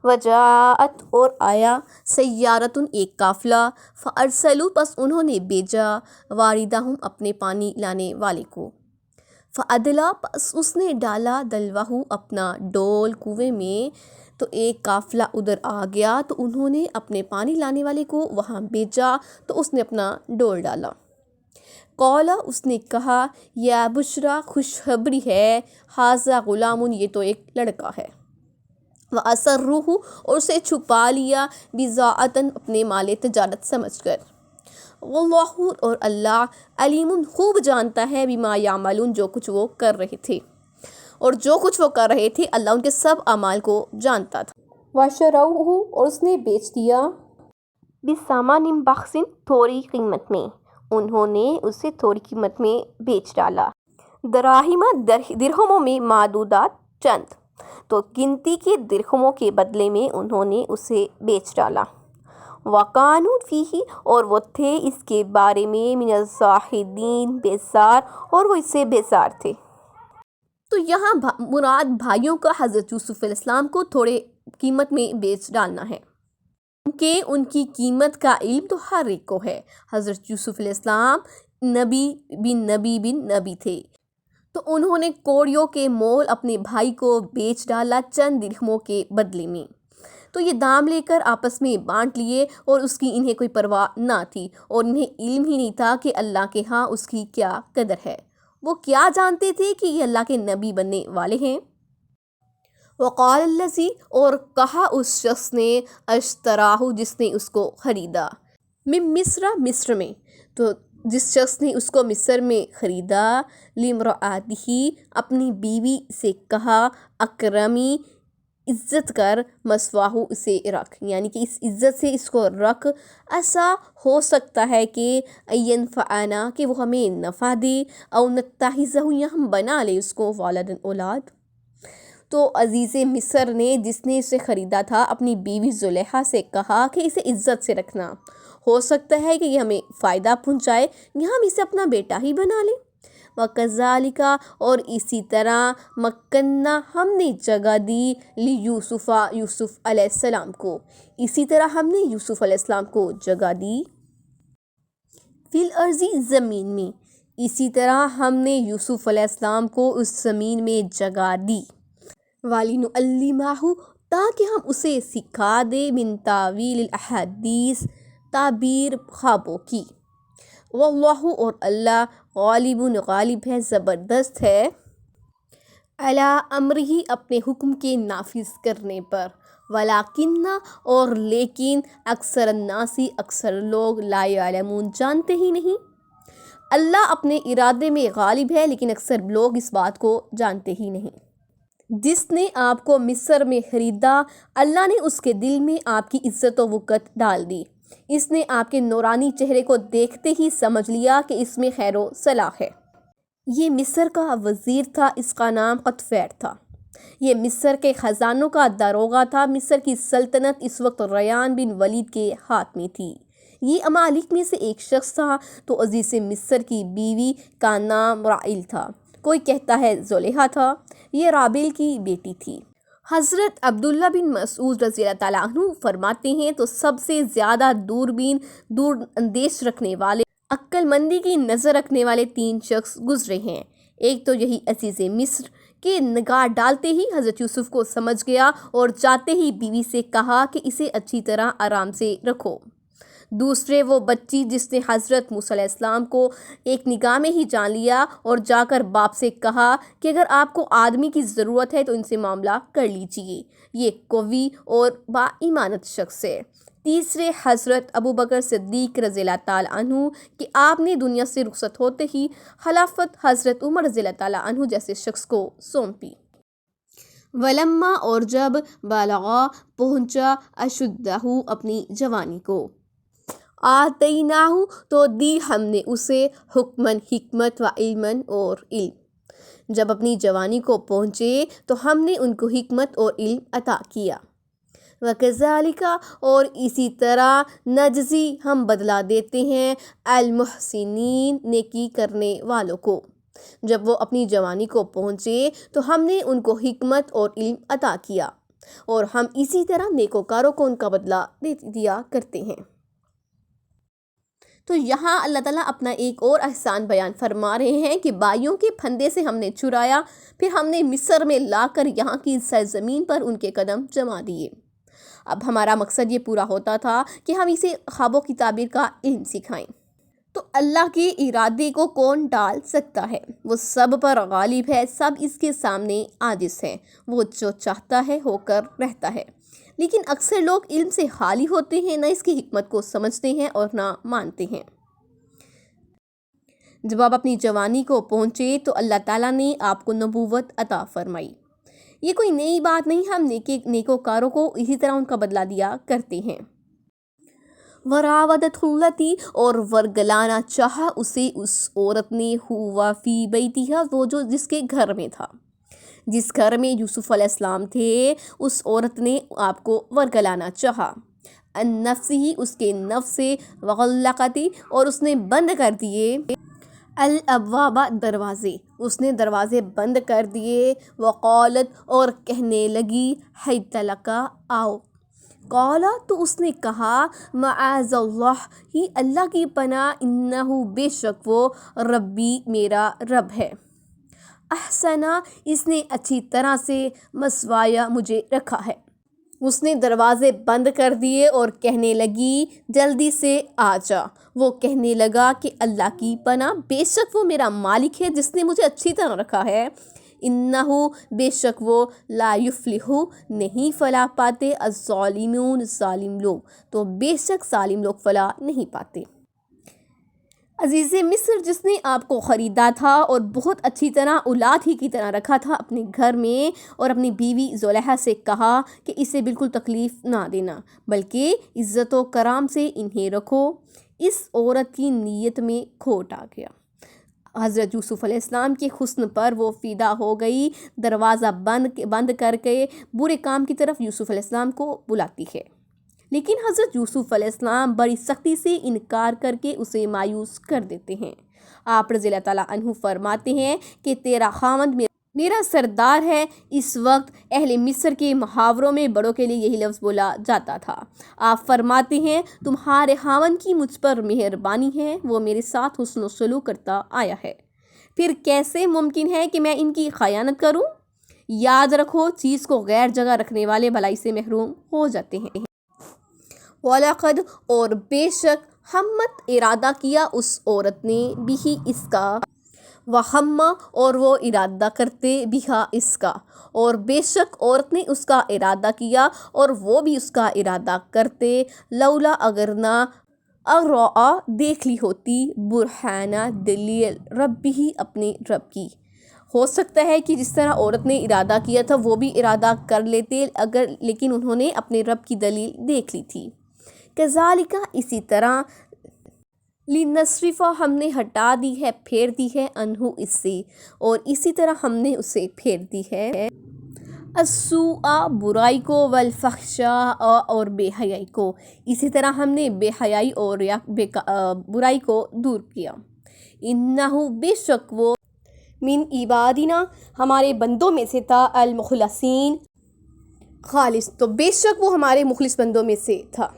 وجاءت اور آیا سیارتن ایک قافلہ فارسلوا پس انہوں نے بھیجا واردہم اپنے پانی لانے والے کو فادلا پس اس نے ڈالا دلوہ اپنا ڈول کنویں میں تو ایک قافلہ ادھر آ گیا تو انہوں نے اپنے پانی لانے والے کو وہاں بھیجا تو اس نے اپنا ڈول ڈالا قولا اس نے کہا یا بشرا خوشخبری ہے ھذا غلام یہ تو ایک لڑکا ہے وَأَسَرُّوهُ اور اسے چھپا لیا بِضَاعَةً اپنے مال تجارت سمجھ کر واللہ اور اللہ علیم خوب جانتا ہے بما یعملون جو کچھ وہ کر رہے تھے اور جو کچھ وہ کر رہے تھے اللہ ان کے سب اعمال کو جانتا تھا وَشَرَوْهُ اور اس نے بیچ دیا بِثَمَنٍ بَخْسٍ تھوڑی قیمت میں انہوں نے اسے تھوڑی قیمت میں بیچ ڈالا دراہم درہموں میں معدودات چند تو گنتی کے درہموں کے بدلے میں انہوں نے اسے بیچ ڈالا وَقَانُوا فِيهِ اور وہ تھے اس کے بارے میں من الزاہدین بیزار اور وہ اس سے بیزار تھے تو یہاں مراد بھائیوں کا حضرت یوسف علیہ السلام کو تھوڑے قیمت میں بیچ ڈالنا ہے کہ ان کی قیمت کا علم تو ہر ایک کو ہے حضرت یوسف علیہ السلام نبی بن نبی تھے تو انہوں نے کوڑیوں کے مول اپنے بھائی کو بیچ ڈالا چند درہموں کے بدلے میں تو یہ دام لے کر آپس میں بانٹ لیے اور اس کی انہیں کوئی پرواہ نہ تھی اور انہیں علم ہی نہیں تھا کہ اللہ کے ہاں اس کی کیا قدر ہے وہ کیا جانتے تھے کہ یہ اللہ کے نبی بننے والے ہیں وقال الذی اور کہا اس شخص نے اشتراہ جس نے اس کو خریدا من مصر میں تو جس شخص نے اس کو مصر میں خریدا لامرأتہ اپنی بیوی سے کہا اکرمی عزت کر مثواہ اسے رکھ یعنی کہ اس عزت سے اس کو رکھ ایسا ہو سکتا ہے کہ ینفعنا کہ وہ ہمیں نفع دے او نتخذہ یا ہم بنا لے اس کو والدن اولاد تو عزیز مصر نے جس نے اسے خریدا تھا اپنی بیوی زلیخا سے کہا کہ اسے عزت سے رکھنا ہو سکتا ہے کہ یہ ہمیں فائدہ پہنچائے یا ہم اسے اپنا بیٹا ہی بنا لیں وَكَذَلِكَ اور اسی طرح مکننا ہم نے جگہ دی یوسف علیہ السلام کو اسی طرح ہم نے یوسف علیہ السلام کو جگہ دی فی الارض زمین میں اسی طرح ہم نے یوسف علیہ السلام کو اس زمین میں جگہ دی وَلِنُعَلِّمَهُ تاکہ ہم اسے سکھا دے من تاویل الاحادیث تعبیر خوابوں کی واللہ اور اللہ غالب ہے زبردست ہے علی امرہ اپنے حکم کے نافذ کرنے پر ولیکن اور لیکن اکثر الناس اکثر لوگ لا یعلمون جانتے ہی نہیں اللہ اپنے ارادے میں غالب ہے لیکن اکثر لوگ اس بات کو جانتے ہی نہیں جس نے آپ کو مصر میں خریدا اللہ نے اس کے دل میں آپ کی عزت و وقت ڈال دی اس نے آپ کے نورانی چہرے کو دیکھتے ہی سمجھ لیا کہ اس میں خیر و صلاح ہے یہ مصر کا وزیر تھا اس کا نام قطفیر تھا یہ مصر کے خزانوں کا داروغہ تھا مصر کی سلطنت اس وقت ریان بن ولید کے ہاتھ میں تھی یہ امالک میں سے ایک شخص تھا تو عزیز مصر کی بیوی کا نام رائل تھا کوئی کہتا ہے زلیخا تھا یہ رابیل کی بیٹی تھی حضرت عبداللہ بن مسعود رضی اللہ تعالیٰ عنہ فرماتے ہیں تو سب سے زیادہ دور اندیش رکھنے والے عقل مندی کی نظر رکھنے والے 3 شخص گزرے ہیں ایک تو یہی عزیز مصر کے نگاہ ڈالتے ہی حضرت یوسف کو سمجھ گیا اور جاتے ہی بیوی سے کہا کہ اسے اچھی طرح آرام سے رکھو دوسرے وہ بچی جس نے حضرت موسیٰ علیہ السلام کو ایک نگاہ میں ہی جان لیا اور جا کر باپ سے کہا کہ اگر آپ کو آدمی کی ضرورت ہے تو ان سے معاملہ کر لیجئے یہ قوی اور با ایمانت شخص ہے تیسرے حضرت ابو بکر صدیق رضی اللہ تعالیٰ عنہ کہ آپ نے دنیا سے رخصت ہوتے ہی خلافت حضرت عمر رضی اللہ تعالیٰ عنہ جیسے شخص کو سونپی ولما اور جب بالغا پہنچا اشدہ اپنی جوانی کو آتیناہ تو دی ہم نے اسے حکمن حکمت و علمن اور علم جب اپنی جوانی کو پہنچے تو ہم نے ان کو حکمت اور علم عطا کیا وَكَذَلِكَ اور اسی طرح نجزی ہم بدلا دیتے ہیں المحسنین نیکی کرنے والوں کو جب وہ اپنی جوانی کو پہنچے تو ہم نے ان کو حکمت اور علم عطا کیا اور ہم اسی طرح نیکوکاروں کو ان کا بدلہ دے دیا کرتے ہیں۔ تو یہاں اللہ تعالیٰ اپنا ایک اور احسان بیان فرما رہے ہیں کہ بھائیوں کے پھندے سے ہم نے چرایا، پھر ہم نے مصر میں لا کر یہاں کی سرزمین پر ان کے قدم جما دیے۔ اب ہمارا مقصد یہ پورا ہوتا تھا کہ ہم اسے خوابوں کی تعبیر کا علم سکھائیں۔ تو اللہ کے ارادے کو کون ٹال سکتا ہے؟ وہ سب پر غالب ہے، سب اس کے سامنے عاجز ہے، وہ جو چاہتا ہے ہو کر رہتا ہے۔ لیکن اکثر لوگ علم سے خالی ہوتے ہیں، نہ اس کی حکمت کو سمجھتے ہیں اور نہ مانتے ہیں۔ جب آپ اپنی جوانی کو پہنچے تو اللہ تعالیٰ نے آپ کو نبوت عطا فرمائی۔ یہ کوئی نئی بات نہیں، ہم نیکوکاروں کو اسی طرح ان کا بدلہ دیا کرتے ہیں۔ وراودت التی، اور ورگلانا چاہا اسے اس عورت نے، ہوا فی بیتہا، وہ جو جس کے گھر میں تھا، جس گھر میں یوسف علیہ السلام تھے، اس عورت نے آپ کو ورگلانا چاہا، ان نفسی، اس کے نفس سے، وغلقتی، اور اس نے بند کر دیے، الابواب، دروازے، اس نے دروازے بند کر دیے، وقالت، اور کہنے لگی، حیت لکا، آؤ، قالا، تو اس نے کہا، معاذ اللہ، ہی اللہ کی پناہ، انہو، بے شک وہ، ربی، میرا رب ہے، احسنا، اس نے اچھی طرح سے، مسوایا، مجھے رکھا ہے۔ اس نے دروازے بند کر دیے اور کہنے لگی، جلدی سے آ جا۔ وہ کہنے لگا کہ اللہ کی پناہ، بے شک وہ میرا مالک ہے جس نے مجھے اچھی طرح رکھا ہے، انہو، بے شک وہ، لا یفلح، نہیں فلاح پاتے، الظالمون، ظالم لوگ، تو بے شک ظالم لوگ فلاح نہیں پاتے۔ عزیز مصر، جس نے آپ کو خریدا تھا اور بہت اچھی طرح اولاد ہی کی طرح رکھا تھا اپنے گھر میں، اور اپنی بیوی زلیخا سے کہا کہ اسے بالکل تکلیف نہ دینا بلکہ عزت و کرام سے انہیں رکھو، اس عورت کی نیت میں کھوٹ آ گیا۔ حضرت یوسف علیہ السلام کے حسن پر وہ فدا ہو گئی، دروازہ بند کر کے برے کام کی طرف یوسف علیہ السلام کو بلاتی ہے، لیکن حضرت یوسف علیہ السلام بڑی سختی سے انکار کر کے اسے مایوس کر دیتے ہیں۔ آپ رضی اللہ تعالیٰ عنہ فرماتے ہیں کہ تیرا خاوند میرا سردار ہے۔ اس وقت اہل مصر کے محاوروں میں بڑوں کے لیے یہی لفظ بولا جاتا تھا۔ آپ فرماتے ہیں، تمہارے خاوند کی مجھ پر مہربانی ہے، وہ میرے ساتھ حسن و سلوک کرتا آیا ہے، پھر کیسے ممکن ہے کہ میں ان کی خیانت کروں؟ یاد رکھو، چیز کو غیر جگہ رکھنے والے بھلائی سے محروم ہو جاتے ہیں۔ وَلَقَدْ، اور بے شک، ہمت، ارادہ کیا اس عورت نے، بھی اس کا، وَہَمَّ، اور وہ ارادہ کرتے، بِہا، اس کا، اور بے شک عورت نے اس کا ارادہ کیا اور وہ بھی اس کا ارادہ کرتے، لولا، اگر نہ، اَرَآ، دیکھ لی ہوتی، برہانہ، دلیل، ربی، اپنے رب کی۔ ہو سکتا ہے کہ جس طرح عورت نے ارادہ کیا تھا وہ بھی ارادہ کر لیتے، لیکن انہوں نے اپنے رب کی دلیل دیکھ لی تھی۔ کذالک، اسی طرح، لنصرف، ہم نے ہٹا دی ہے، پھیر دی ہے، عنہ، اس سے، اور اسی طرح ہم نے اسے پھیر دی ہے، السوء، برائی کو، والفحشاء، اور بے حیائی کو، اسی طرح ہم نے بے حیائی اور برائی کو دور کیا۔ انہ، بے شک وہ، من عبادنا، ہمارے بندوں میں سے تھا، المخلصین، خالص، تو بے شک وہ ہمارے مخلص بندوں میں سے تھا۔